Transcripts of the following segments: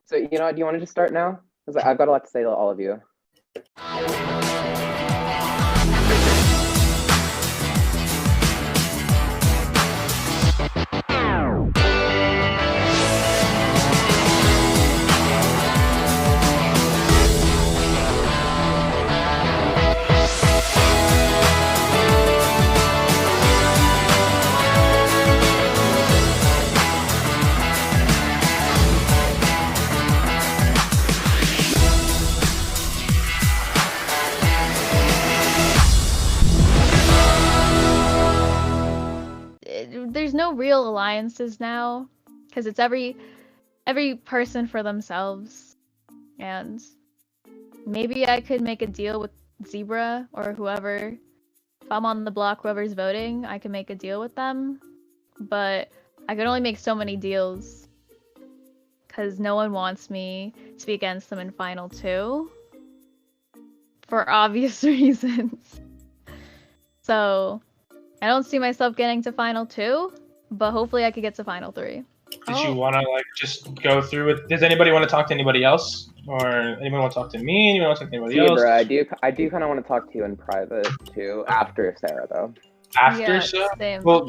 So, you know what, do you want to just start now? Because I've got a lot to say to all of you. There's no real alliances now, because it's every person for themselves, and maybe I could make a deal with Zebra or whoever. If I'm on the block, whoever's voting, I can make a deal with them, but I can only make so many deals because no one wants me to be against them in Final 2 for obvious reasons. So I don't see myself getting to Final 2, but hopefully I could get to Final 3. Did you want to just go through it? Does anybody want to talk to anybody else, or anyone want to talk to me? Anyone want to talk to anybody else? I do kind of want to talk to you in private too, after Sarah though. After Sarah? Same. Well,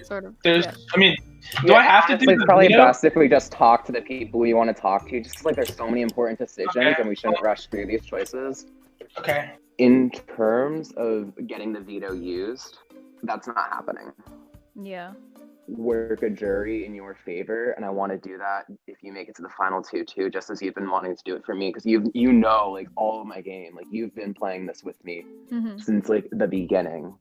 sort of. there's. Yeah. I mean, do I have to do? It's probably best if we just talk to the people we want to talk to. Just like there's so many important decisions, and we shouldn't rush through these choices. Okay. In terms of getting the veto used, that's not happening. Yeah. Work a jury in your favor, and I want to do that if you make it to the final two too, just as you've been wanting to do it for me, because you know like all of my game, like you've been playing this with me since like the beginning.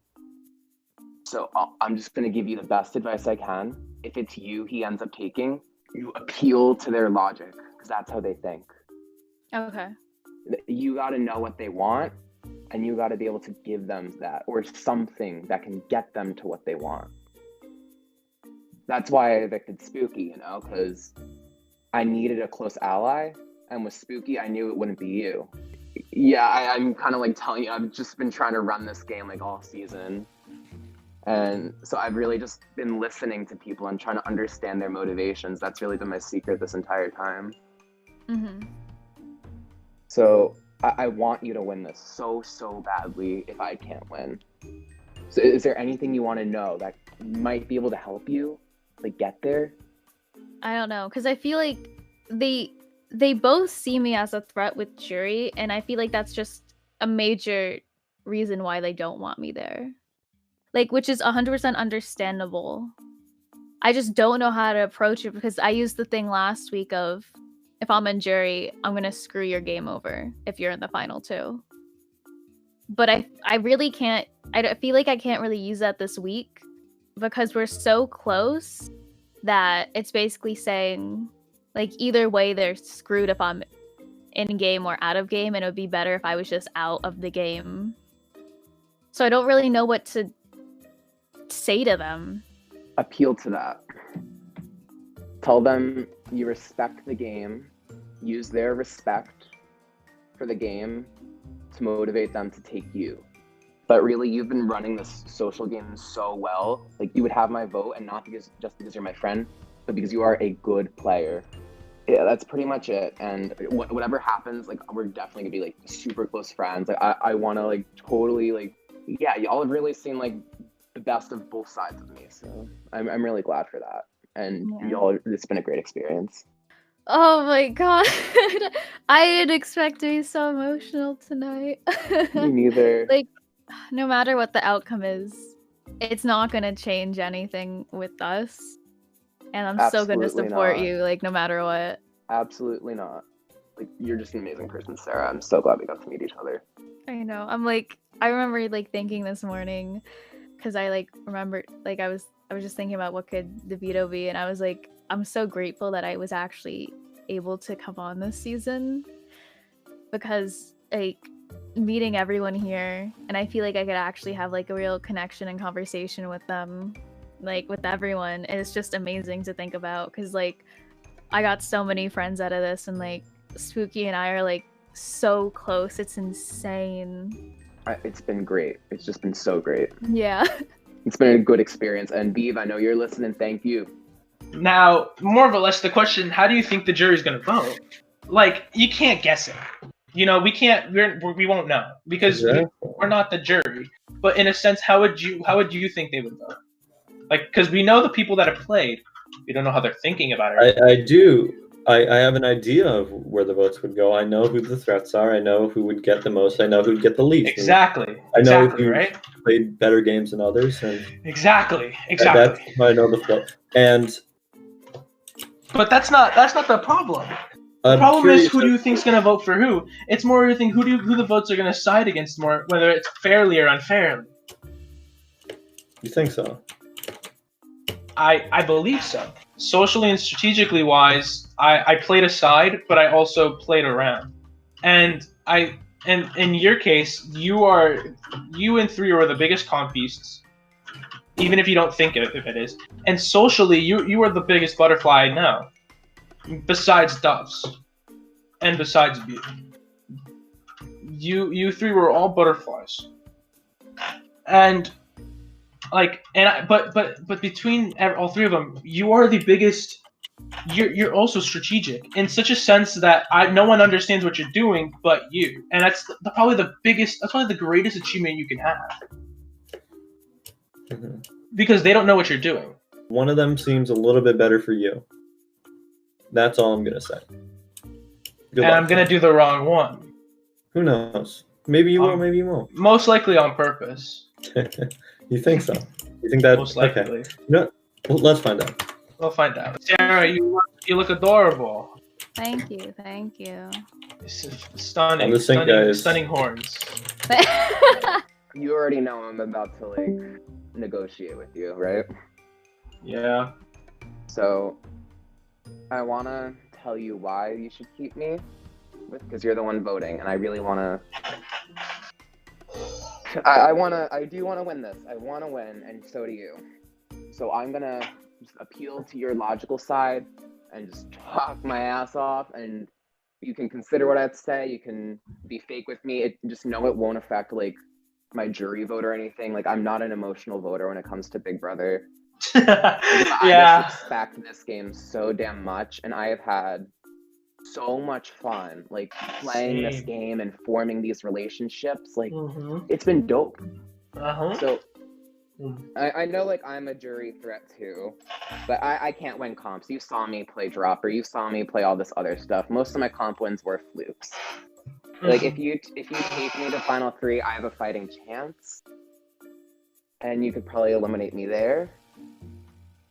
So I'm just going to give you the best advice I can. If it's you he ends up taking, you appeal to their logic, because that's how they think. Okay. You got to know what they want, and you got to be able to give them that, or something that can get them to what they want. That's why I evicted Spooky, you know, because I needed a close ally, and with Spooky, I knew it wouldn't be you. Yeah, I'm kind of like telling you, I've just been trying to run this game like all season. And so I've really just been listening to people and trying to understand their motivations. That's really been my secret this entire time. So I want you to win this so badly if I can't win. So is there anything you want to know that might be able to help you like get there? I don't know, because I feel like they both see me as a threat with jury, and I feel like that's just a major reason why they don't want me there. Like, which is 100% understandable. I just don't know how to approach it, because I used the thing last week of, if I'm in jury, I'm gonna screw your game over if you're in the final 2. But I really can't, I feel like I can't really use that this week, because we're so close that it's basically saying, like, either way they're screwed if I'm in game or out of game, and it would be better if I was just out of the game. So I don't really know what to say to them. Appeal to that. Tell them you respect the game. Use their respect for the game to motivate them to take you. But really, you've been running this social game so well. Like, you would have my vote, and not just because you're my friend, but because you are a good player. Yeah, that's pretty much it. And whatever happens, like, we're definitely gonna be like super close friends. Like, I want to like totally like, yeah, y'all have really seen like the best of both sides of me. So I'm really glad for that. And y'all, it's been a great experience. Oh my god. I didn't expect to be so emotional tonight. Me neither. Like, no matter what the outcome is, it's not gonna change anything with us. And I'm still gonna support you, like, no matter what. Absolutely not. Like, you're just an amazing person, Sarah. I'm so glad we got to meet each other. I know. I remember like thinking this morning, because I like remembered, like, I was just thinking about what could the veto be, and I was like, I'm so grateful that I was actually able to come on this season, because like meeting everyone here, and I feel like I could actually have like a real connection and conversation with them, like with everyone, and it's just amazing to think about, because like I got so many friends out of this, and like Spooky and I are like so close. It's insane. It's been great. It's just been so great. Yeah. It's been a good experience. And Beav, I know you're listening. Thank you. Now, more or less, the question: how do you think the jury's gonna vote? Like, you can't guess it. You know, we can't. We won't know because we're not the jury. But in a sense, how would you think they would vote? Like, because we know the people that have played. We don't know how they're thinking about it. I do. I have an idea of where the votes would go. I know who the threats are. I know who would get the most. I know who'd get the least. Exactly. I know exactly, who right? played better games than others. And exactly. That's how I know the flow. But that's not the problem. The problem is who do you think's gonna vote for who? It's more you think who the votes are gonna side against more, whether it's fairly or unfairly. You think so? I believe so. Socially and strategically wise, I played a side, but I also played around. And in your case, you and 3 are the biggest comp beasts, even if you don't think if it is. And socially, you are the biggest butterfly I know. Besides Doves, and besides Beauty, you 3 were all butterflies, but between all 3 of them, you are the biggest. You're also strategic in such a sense that no one understands what you're doing but you, and that's probably the biggest. That's probably the greatest achievement you can have, because they don't know what you're doing. One of them seems a little bit better for you. That's all I'm gonna say. And I'm gonna do the wrong one. Who knows? Maybe you will, maybe you won't. Most likely on purpose. You think so? You think that? Most likely. Okay. Well, let's find out. We'll find out. Sarah, you look adorable. Thank you. Stunning. Stunning horns. You already know I'm about to like negotiate with you, right? Yeah. So I want to tell you why you should keep me, because you're the one voting, and I really want to. I do want to win this. I want to win, and so do you. So I'm gonna just appeal to your logical side and just talk my ass off, and you can consider what I have to say. You can be fake with me. Just know it won't affect like my jury vote or anything. Like, I'm not an emotional voter when it comes to Big Brother. I just respect this game so damn much, and I have had so much fun like playing this game and forming these relationships. Like, it's been dope. So I know like I'm a jury threat too, but I can't win comps. You saw me play Dropper, you saw me play all this other stuff. Most of my comp wins were flukes. Like, if you take me to final 3, I have a fighting chance, and you could probably eliminate me there.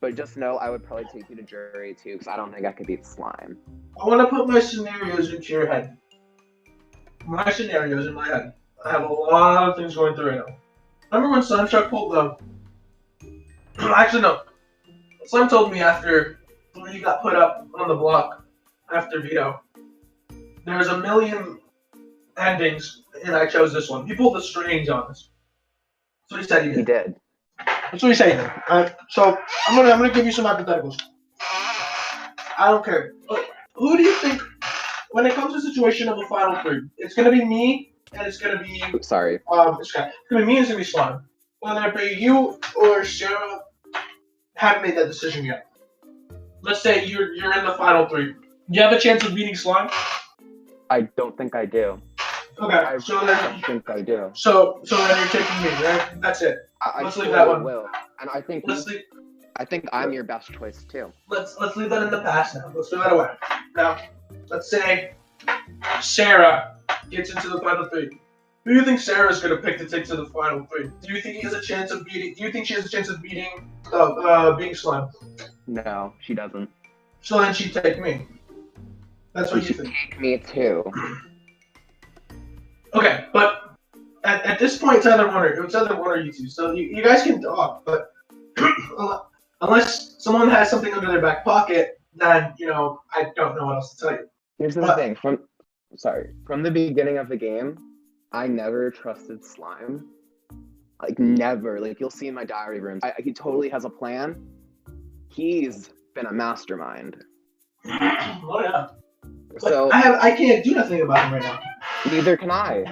But just know I would probably take you to jury too, because I don't think I could beat Slime. I want to put my scenarios into your head. My scenarios in my head. I have a lot of things going through right now. Remember when Slime Shark pulled the... Actually, no. Slime told me after he got put up on the block after Veto, there's a million endings, and I chose this one. He pulled the strings on us. That's what he said he did. He did. That's what he's saying then. Alright, so I'm gonna give you some hypotheticals. I don't care. But who do you think, when it comes to the situation of a final 3, it's gonna be me and it's gonna be Sorry. it's gonna be me and it's gonna be Slime. Whether it be you or Sarah, haven't made that decision yet. Let's say you're in the final 3. Do you have a chance of beating Slime? I don't think I do. Okay, so then I think I do. So then you're taking me, right? That's it. Let's leave that one. Will. And I think I'm your best choice too. Let's leave that in the past now. Let's throw that away. Now, let's say Sarah gets into the final 3. Who do you think Sarah's gonna pick to take to the final 3? Do you think he has a chance of beating? Do you think she has a chance of beating Slime? No, she doesn't. So then she'd take me. That's what you think. Take me too. Okay, but at this point, it's either one or you two. So you guys can talk, but unless someone has something under their back pocket, then I don't know what else to tell you. Here's the thing. From the beginning of the game, I never trusted Slime. Like, never. Like, you'll see in my diary rooms. He totally has a plan. He's been a mastermind. Oh yeah. So I can't do nothing about him right now. Neither can I.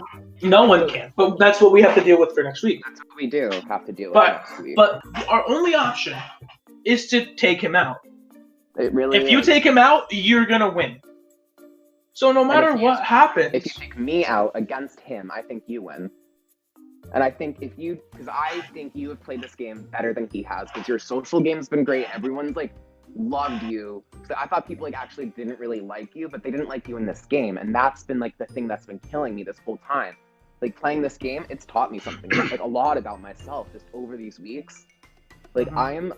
No one can. But that's what we have to deal with for next week. That's what we do have to deal with But next week. but our only option is to take him out. It really If you is. take him out, you're gonna win. So no matter what happens, If you take me out against him, I think you win. And I think because I think you have played this game better than he has, because your social game's been great. Everyone's like loved you. So I thought people like actually didn't really like you, but they didn't like you in this game, and that's been like the thing that's been killing me this whole time. Like playing this game, it's taught me something, like a lot about myself just over these weeks. Like I am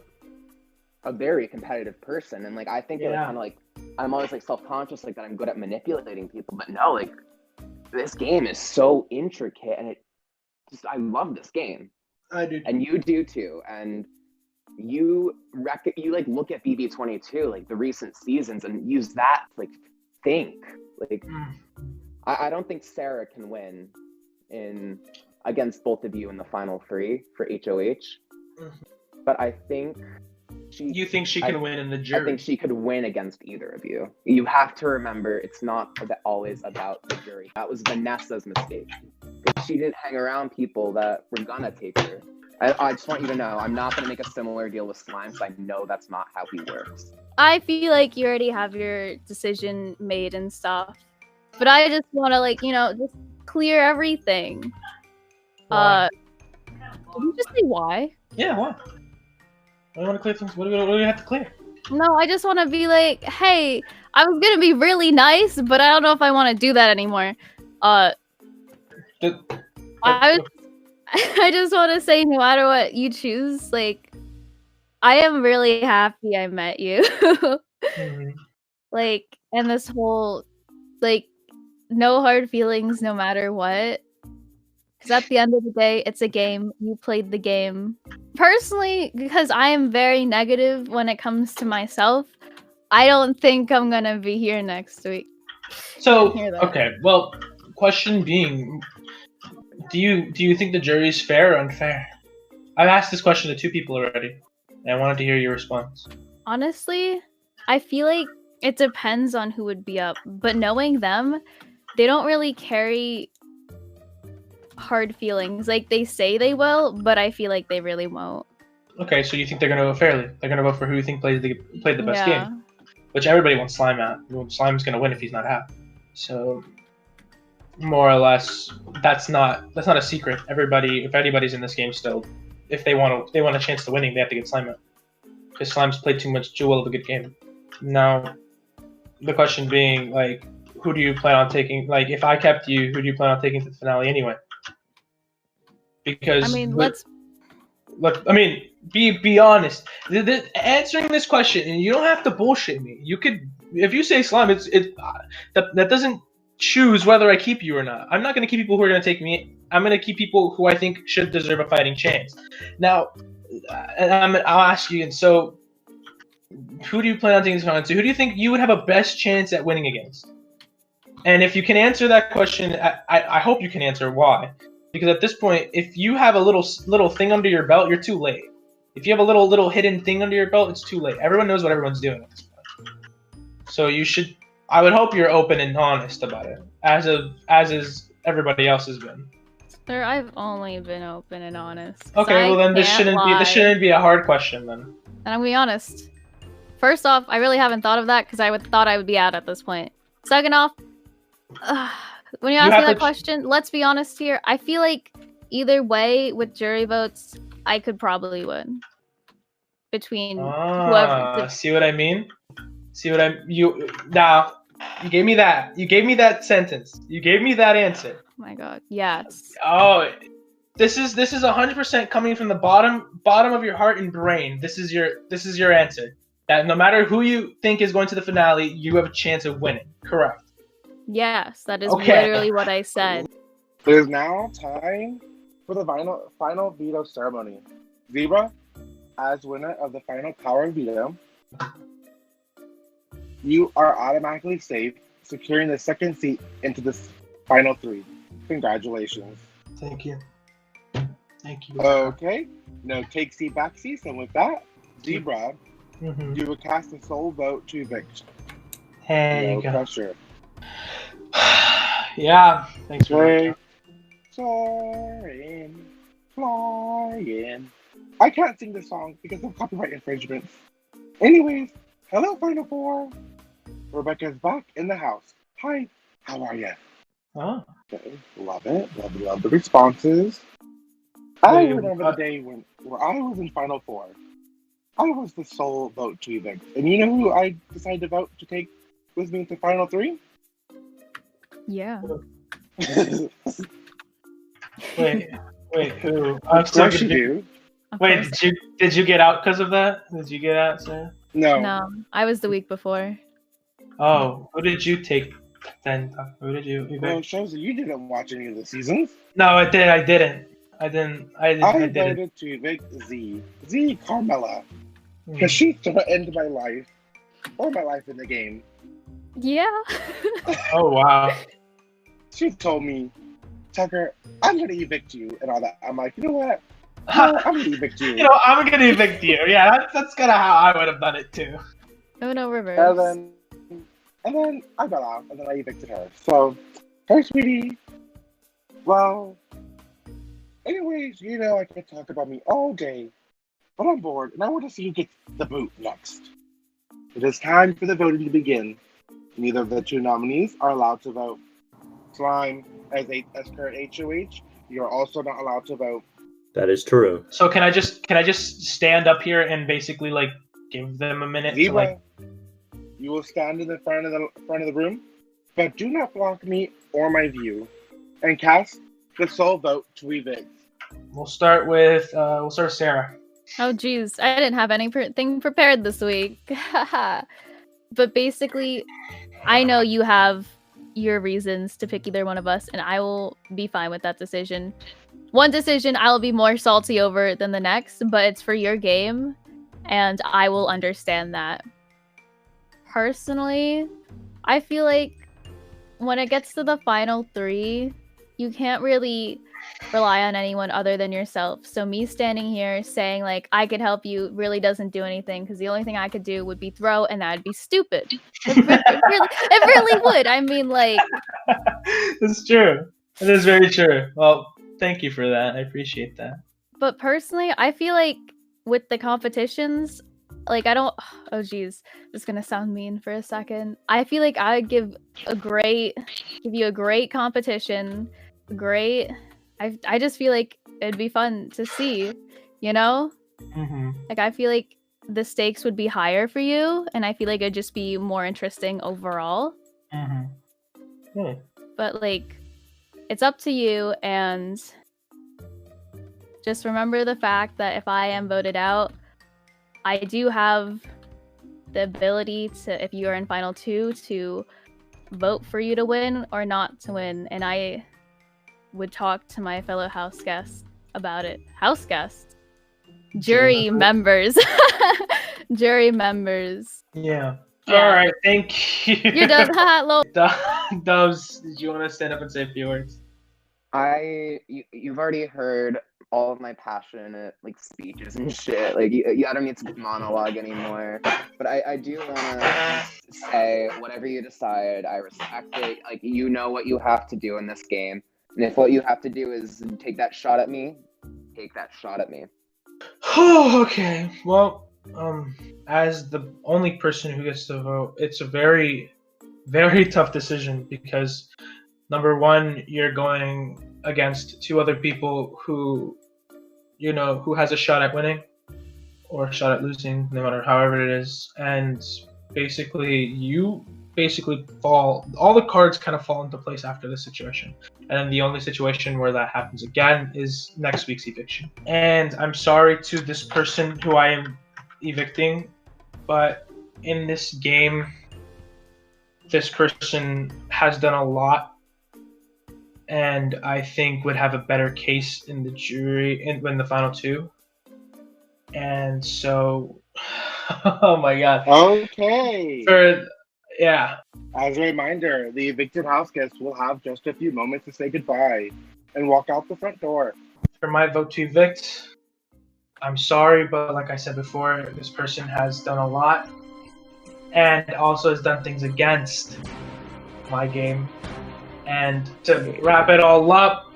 a very competitive person, and like I think it kind of like I'm always like self-conscious like that I'm good at manipulating people, but no, like this game is so intricate, and I love this game. I do, and you do too. And you like look at BB22, like the recent seasons, and use that to, like think. Like I don't think Sarah can win against both of you in the final 3 for HOH, but I think you think she can win in the jury? I think she could win against either of you. You have to remember, it's not always about the jury. That was Vanessa's mistake. She didn't hang around people that were gonna take her. I just want you to know, I'm not gonna make a similar deal with Slime, because I know that's not how he works. I feel like you already have your decision made and stuff, but I just want to just clear everything. Why? Did you just say why? Yeah, why? I want to clear things. What do we have to clear? No, I just want to be like, hey, I was gonna be really nice, but I don't know if I want to do that anymore. I just want to say, no matter what you choose, like, I am really happy I met you. Like, and this whole, like, no hard feelings no matter what. Because at the end of the day, it's a game. You played the game. Personally, because I am very negative when it comes to myself, I don't think I'm gonna be here next week. So, okay, well, question being, do you think the jury's fair or unfair? I've asked this question to 2 people already, and I wanted to hear your response. Honestly, I feel like it depends on who would be up, but knowing them, they don't really carry hard feelings. Like, they say they will, but I feel like they really won't. Okay, so you think they're gonna vote fairly? They're gonna vote for who you think played the best game, which everybody wants Slime out. Slime's gonna win if he's not happy. So, more or less, that's not a secret. Everybody, if anybody's in this game still, if they want a chance to winning, they have to get Slime out, because Slime's played too well of a good game. Now, the question being, like, who do you plan on taking? Like, if I kept you, who do you plan on taking to the finale anyway? Because be honest. Answering this question, and you don't have to bullshit me. You could, if you say Slime, that doesn't choose whether I keep you or not. I'm not going to keep people who are going to take me. I'm going to keep people who I think should deserve a fighting chance. Now, I'll ask you. And so, who do you plan on taking this finale to? Who do you think you would have a best chance at winning against? And if you can answer that question, I hope you can answer why. Because at this point, if you have a little thing under your belt, you're too late. If you have a little hidden thing under your belt, it's too late. Everyone knows what everyone's doing at this point. So I would hope you're open and honest about it, as is everybody else has been. Sir, I've only been open and honest. Okay, well then this shouldn't be a hard question then. And I'm gonna be honest. First off, I really haven't thought of that, because I thought I would be out at this point. Second off, when you ask me that question, let's be honest here. I feel like either way, with jury votes, I could probably win. Between whoever. See what I mean? You gave me that. You gave me that sentence. You gave me that answer. Oh my god, yes. Oh, this is 100% coming from the bottom of your heart and brain. This is your answer. That no matter who you think is going to the finale, you have a chance of winning. Correct. Yes, that is literally what I said. It is now time for the final veto ceremony. Zebra, as winner of the final power veto, you are automatically safe, securing the second seat into the final 3. Congratulations. Thank you. Okay, no take seat back seat. So with that, Zebra, you will cast a sole vote to evict. Hey, no pressure. Yeah, thanks for that. Flying. I can't sing this song because of copyright infringements. Anyways, Hello, Final Four. Rebecca's back in the house. Hi, how are you? Oh. Okay, love it. Love the responses. I Wait, remember the day where I was in Final Four. I was the sole vote to evict. And you know who I decided to vote to take with me to Final Three? Yeah. Wait, who? Of course you do. Of Wait, course. did you get out because of that? Did you get out, Sarah? No. No, I was the week before. Oh, who did you take then? Who did you Well, it evict? shows that you didn't watch any of the seasons. No, I didn't. I didn't. voted to evict Z Carmela, Hmm. because she threatened my life, or my life in the game. Yeah. Oh wow. She told me, Tucker, I'm gonna evict you and all that. I'm like, you know what? No, I'm gonna evict you. You know, I'm gonna evict you. Yeah, that's kind of how I would have done it too. Oh no, reverse. And then I got off, and then I evicted her. So, hey, sweetie. Well, anyways, you know I could talk about me all day, but I'm bored, and I want to see who gets the boot next. It is time for the voting to begin. Neither of the two nominees are allowed to vote. Slime, as current HOH, you're also not allowed to vote. That is true. So can I just stand up here and basically like give them a minute to Zebra, like? you will stand in the front of the room, but do not block me or my view, and cast the sole vote to evict. We'll start with Sarah. Oh geez, I didn't have anything prepared this week. But basically, I know you have your reasons to pick either one of us, and I will be fine with that decision. One decision I will be more salty over than the next, but it's for your game, and I will understand that. Personally, I feel like when it gets to the final three, you can't really rely on anyone other than yourself. So me standing here saying like I could help you really doesn't do anything, because the only thing I could do would be throw, and that would be stupid. It really would. I mean, like, It's true. It is very true. Well, thank you for that. I appreciate that. but personally, I feel like with the competitions, like I don't. Oh geez, this is gonna sound mean for a second. I feel like I would give you a great competition. Great. I just feel like it'd be fun to see, you know? Mm-hmm. Like I feel like the stakes would be higher for you, and I feel like it'd just be more interesting overall. Mm-hmm. Hmm. But like, it's up to you, and just remember the fact that if I am voted out, I do have the ability to, if you are in final two, to vote for you to win or not to win, and I would talk to my fellow house guests about it. House guests? Jury members. Jury members. Yeah. Yeah. All right. Thank you. You're done. Haha, lol. Dubs, did you want to stand up and say a few words? You've already heard all of my passionate like speeches and shit. Like I don't need to monologue anymore. But I do want to say whatever you decide, I respect it. Like you know what you have to do in this game, and if what you have to do is take that shot at me, take that shot at me. Oh, okay. Well, as the only person who gets to vote, it's a very, very tough decision because number one, you're going against two other people who, you know, who has a shot at winning or a shot at losing, no matter however it is, and you basically fall. All the cards kind of fall into place after this situation. And then the only situation where that happens again is next week's eviction. And I'm sorry to this person who I am evicting, but in this game, this person has done a lot, and I think would have a better case in the jury in the final two. And so, oh my god. Okay. Yeah. As a reminder, the evicted house guests will have just a few moments to say goodbye and walk out the front door. For my vote to evict, I'm sorry, but like I said before, this person has done a lot and also has done things against my game. And to wrap it all up,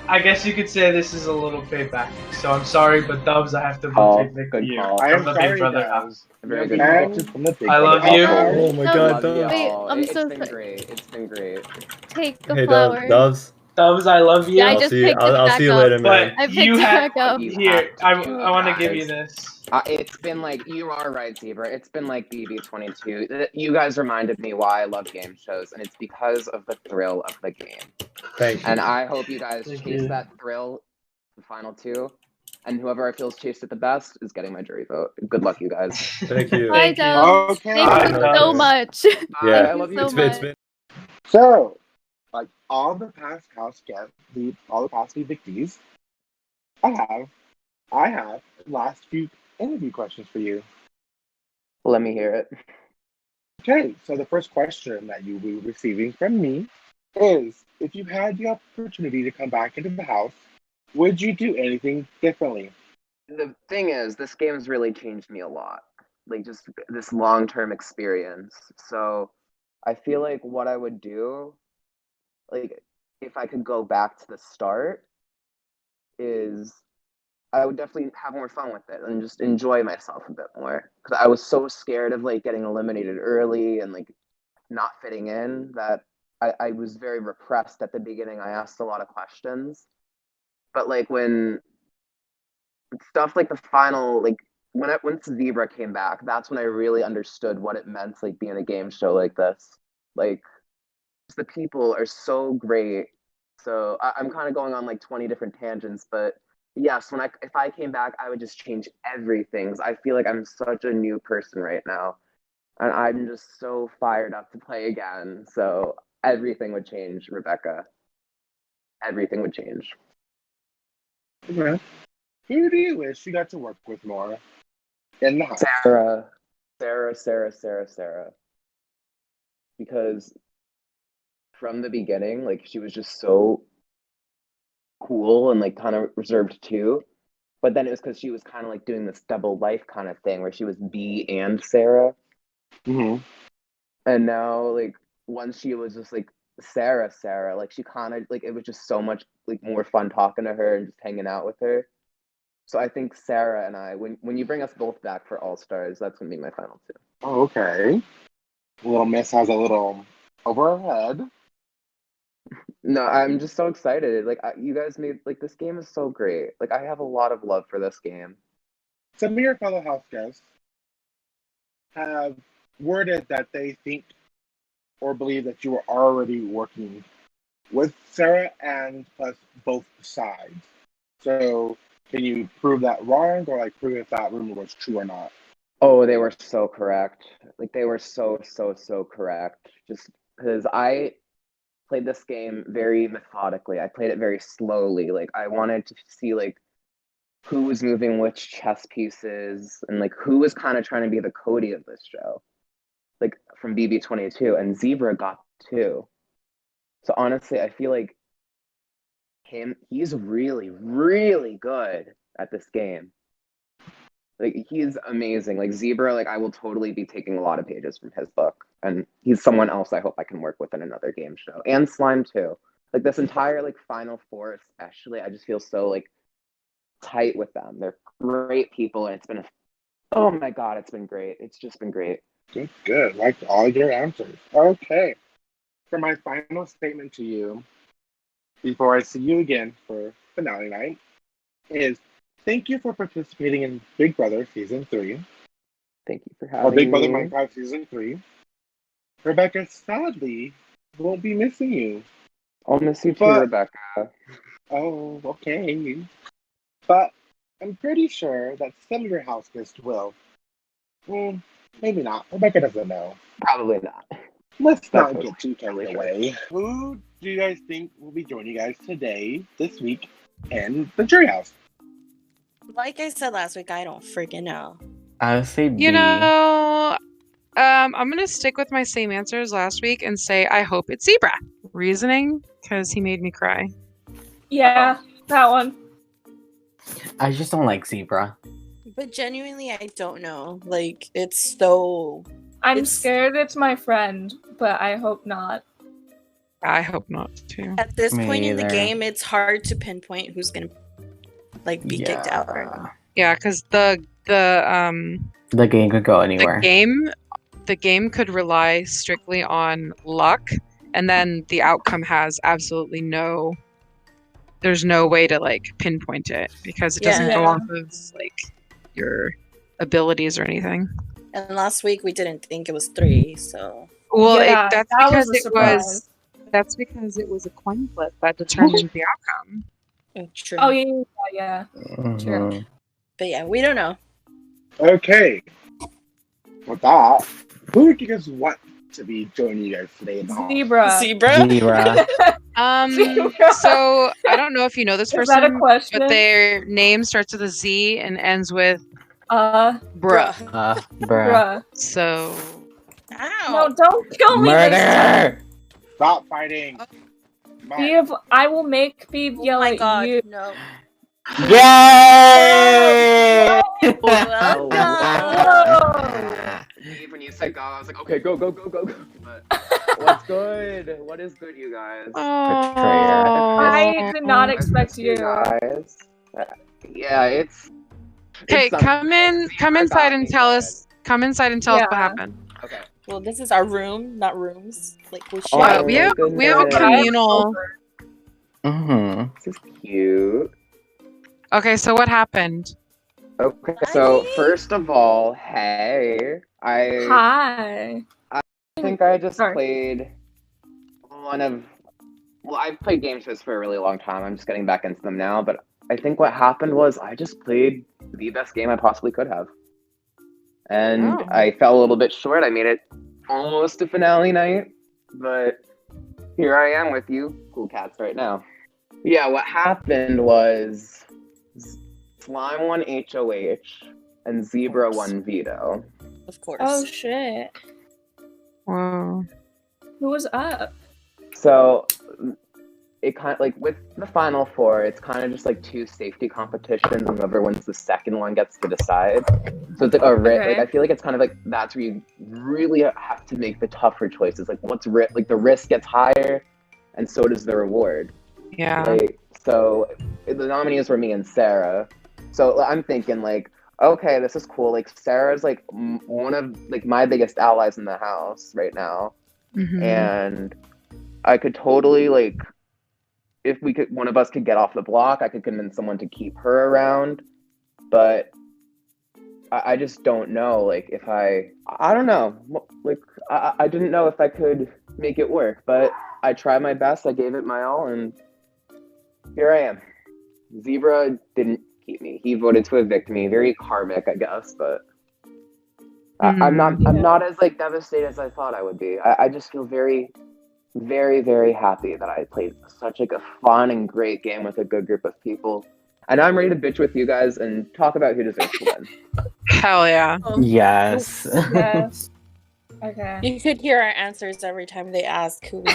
I guess you could say this is a little payback. So I'm sorry, but Dubs, I have to Oh, vote for good you. call. I am From the Big sorry, Brother guys. house. Very You're good being call. evicted from the Big I love Brother you. house. Oh my Dubs, god, Love Dubs. Wait, y'all. I'm It's so been sorry. great. It's been great. Take the Hey, flower. Dubs. Dubs, I love you. Yeah, I I'll just see you. picked it I'll back see you up. later, man. But I you picked it had back up. You here. have to, I want to give you guys. this. It's been like, you are right, Zebra. It's been like BB22. You guys reminded me why I love game shows, and it's because of the thrill of the game. Thank you. And I hope you guys Thank chase you. that thrill the final two. And whoever I feels chased it the best is getting my jury vote. Good luck, you guys. Thank you. Bye, Thank you. Dubs. Okay. Thank Bye, you so Dubs. much. Yeah, I love you. so it's been, much. So, like all the past house guests, all the past evictees, I have last few interview questions for you. Let me hear it. Okay, so the first question that you will be receiving from me is, if you had the opportunity to come back into the house, would you do anything differently? The thing is, this game has really changed me a lot. Like, just this long-term experience. So I feel like what I would do, like, if I could go back to the start, is I would definitely have more fun with it and just enjoy myself a bit more. Because I was so scared of like getting eliminated early and like not fitting in that I was very repressed at the beginning. I asked a lot of questions. But like when stuff like the final, like once Zebra came back, that's when I really understood what it meant, like being a game show like this. Like the people are so great. So I'm kind of going on like 20 different tangents, but yes, if I came back, I would just change everything. I feel like I'm such a new person right now, and I'm just so fired up to play again. So everything would change, Rebecca. Everything would change. Okay. Who do you wish you got to work with more in the house? Sarah. Because from the beginning, like she was just so cool and like kind of reserved too. But then it was because she was kind of like doing this double life kind of thing where she was B and Sarah. Mm-hmm. And now like once she was just like Sarah, like she kind of like it was just so much like more fun talking to her and just hanging out with her. So I think Sarah and I, when you bring us both back for All Stars, that's gonna be my final two. Oh, okay. Little Miss has a little over her head. No, I'm just so excited. Like you guys made like this game is so great. Like I have a lot of love for this game. Some of your fellow house guests have worded that they think or believe that you were already working with Sarah and plus both sides. So can you prove that wrong or like prove if that rumor was true or not? Oh, they were so correct. Like they were so correct. Just because I played this game very methodically. I played it very slowly. Like I wanted to see like who was moving which chess pieces and like who was kind of trying to be the Cody of this show. Like from BB22 and Zebra got two. So honestly, I feel like he's really good at this game. Like he's amazing. Like Zebra, like I will totally be taking a lot of pages from his book. And he's someone else I hope I can work with in another game show. And Slime too. Like this entire like Final Four especially, I just feel so like tight with them. They're great people and oh my god, it's been great. It's just been great. Good. Like all your answers. Okay. For my final statement to you, before I see you again for finale night, is thank you for participating in Big Brother Season 3. Thank you for Or having Big Brother me. Minecraft Season 3. Rebecca sadly won't be missing you. I'll miss you too, But- Rebecca. Oh, okay. But I'm pretty sure that some of your house guests will. Maybe not. Rebecca doesn't know. Probably not. Let's That's not get too carried away. Who do you guys think will be joining you guys today, this week, in the jury house? Like I said last week, I don't freaking know. I would say B. You know, I'm gonna stick with my same answers last week and say I hope it's Zebra. Reasoning, because he made me cry. Yeah, that one. I just don't like Zebra. But genuinely, I don't know. Like, it's so... I'm It's- scared it's my friend, but I hope not. I hope not too. At this Me point in the either. game, it's hard to pinpoint who's gonna be kicked out. Yeah, because the game could go anywhere. the game could rely strictly on luck, and then the outcome has absolutely there's no way to like pinpoint it because it doesn't go Yeah. off of like your abilities or anything. And last week we didn't think it was 3, so Well, Yeah, that's that because was a it surprise. was that's because it was a coin flip that determined the outcome. true. Oh yeah. Sure. Mhm. But yeah, we don't know. Okay. With that, who would you guys want to be joining you guys today in the hall? Zebra. Zebra. Zebra. So I don't know if you know this Is that a person, question? but their name starts with a Z and ends with Uh, bruh. Bruh. bruh. So Ow. No, don't kill me this time. Murder! Stop fighting. Beav, I will make Beav Oh yell my at god, you. no. Yay! Well done. Steve, when you said go, I was like, okay, go. But what's good? What is good, you guys? I did not I expect missed you. guys. Yeah, it's. okay, something. come Zebra inside got and me tell good. us. Come inside and tell us what Yeah. happened. Okay. Well, this is our room, not rooms. Like we Oh, share. we have a goodness. communal. Mm-hmm. This is cute. Okay, so what happened? Okay, so Hi. first of all, hey, I Hi. think I just Sorry. played well, I've played games for this for a really long time. I'm just getting back into them now, but I think what happened was I just played the best game I possibly could have. And Oh. I fell a little bit short. I made it almost to finale night, but here I am with you, cool cats, right now. Yeah, what happened was Slime won HOH and Zebra won Veto. Of course. Oh shit. Whoa. Who was up? So it kind of like with the final four, it's kind of just like 2 safety competitions, and whoever wins the second one gets to decide. So it's like Okay. like I feel like it's kind of like that's where you really have to make the tougher choices. Like like the risk gets higher, and so does the reward. Yeah. Like, so the nominees were me and Sarah. So I'm thinking like, okay, this is cool. Like Sarah's like one of like my biggest allies in the house right now, Mhm. and I could totally like, if one of us could get off the block, I could convince someone to keep her around. But I just don't know. Like if I don't know. Like I didn't know if I could make it work, but I tried my best. I gave it my all, and here I am. Zebra didn't keep me. He voted to evict me. Very karmic, I guess, but I'm not as like devastated as I thought I would be. I just feel very, very, very happy that I played such like a fun and great game with a good group of people. And I'm ready to bitch with you guys and talk about who deserves to win. Hell yeah. Yes. Yes. Okay. You could hear our answers every time they ask who we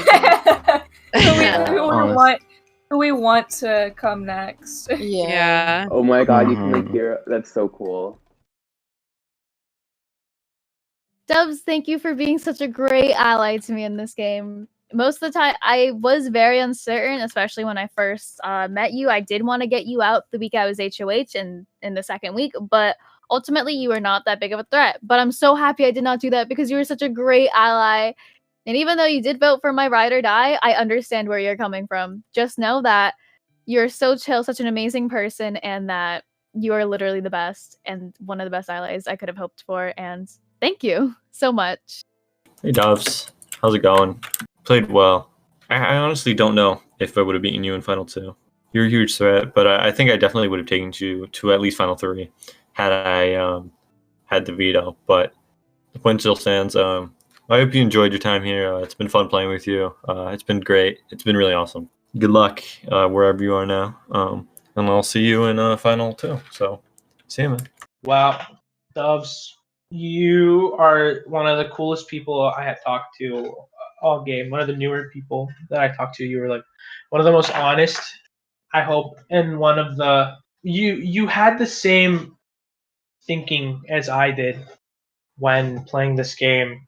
who we want to come next. Yeah. Oh my god, you can like hear it. That's so cool. Dubs, thank you for being such a great ally to me in this game. Most of the time, I was very uncertain, especially when I first met you. I did want to get you out the week I was HOH and in the second week, but ultimately you were not that big of a threat. But I'm so happy I did not do that because you were such a great ally. And even though you did vote for my ride or die, I understand where you're coming from. Just know that you're so chill, such an amazing person, and that you are literally the best and one of the best allies I could have hoped for. And thank you so much. Hey Doves, how's it going? Played well. I honestly don't know if I would have beaten you in Final 2. You're a huge threat, but I think I definitely would have taken you to at least Final 3 had I had the veto. But the point still stands. I hope you enjoyed your time here. It's been fun playing with you. It's been great. It's been really awesome. Good luck wherever you are now. And I'll see you in Final 2. So, see you, man. Wow, Doves, you are one of the coolest people I had talked to all game. One of the newer people that I talked to. You were like one of the most honest, I hope, and one of the you had the same thinking as I did when playing this game.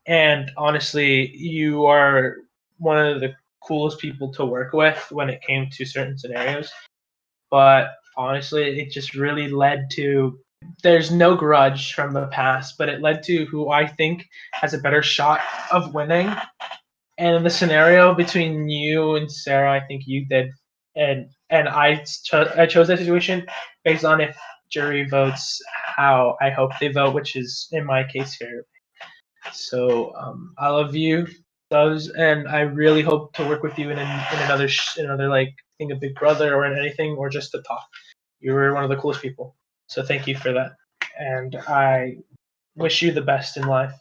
And honestly, you are one of the coolest people to work with when it came to certain scenarios. But honestly, it just really led to, there's no grudge from the past, but it led to who I think has a better shot of winning. And in the scenario between you and Sarah, I think you did. And I chose that situation based on if jury votes how I hope they vote, which is in my case fair. So I love you, those, and I really hope to work with you in another like thing of Big Brother or in anything or just to talk. You were one of the coolest people, so thank you for that, and I wish you the best in life.